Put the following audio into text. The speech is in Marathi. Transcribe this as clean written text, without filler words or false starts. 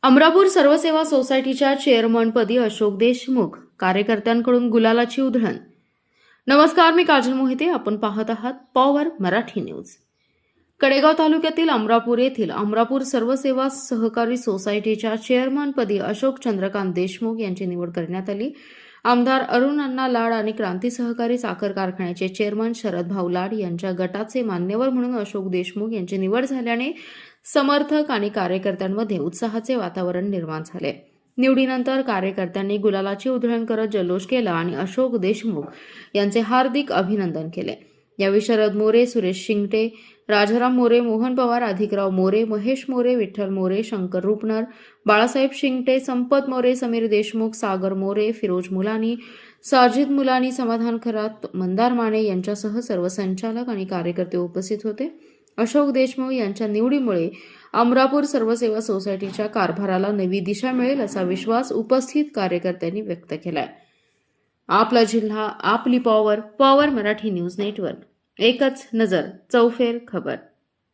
अमरापूर सर्वसेवा सोसायटीच्या चेअरमनपदी अशोक देशमुख, कार्यकर्त्यांकडून गुलालाची उधळण. नमस्कार, मी काजल मोहिते. आपण पाहत आहात पॉवर मराठी न्यूज. कडेगाव तालुक्यातील अमरापूर येथील अमरापूर सर्वसेवा सहकारी सोसायटीच्या चेअरमनपदी अशोक चंद्रकांत देशमुख यांची निवड करण्यात आली. आमदार अरुण अण्णा लाड आणि क्रांती सहकारी साखर कारखान्याचे चेअरमन शरद भाऊ लाड यांच्या गटाचे मान्यवर म्हणून अशोक देशमुख यांची निवड झाल्याने समर्थक आणि कार्यकर्त्यांमध्ये उत्साहाचे वातावरण निर्माण झाले. निवडीनंतर कार्यकर्त्यांनी गुलालाची उधळण करत जल्लोष केला आणि अशोक देशमुख यांचे हार्दिक अभिनंदन केले. यावेळी शरद मोरे, सुरेश शिंगटे, राजाराम मोरे, मोहन पवार, अधिकराव मोरे, महेश मोरे, विठ्ठल मोरे, शंकर रुपनर, बाळासाहेब शिंगटे, संपत मोरे, समीर देशमुख, सागर मोरे, फिरोज मुलानी, साजिद मुलानी, समाधान खरात, मंदार माने यांच्यासह सर्व संचालक आणि कार्यकर्ते उपस्थित होते. अशोक देशमुख यांच्या निवडीमुळे अमरापूर सर्वसेवा सोसायटीच्या कारभाराला नवी दिशा मिळेल असा विश्वास उपस्थित कार्यकर्त्यांनी व्यक्त केलाय. आपला जिल्हा, आपली power. Power Marathi news network. एकच नजर, चौफेर खबर.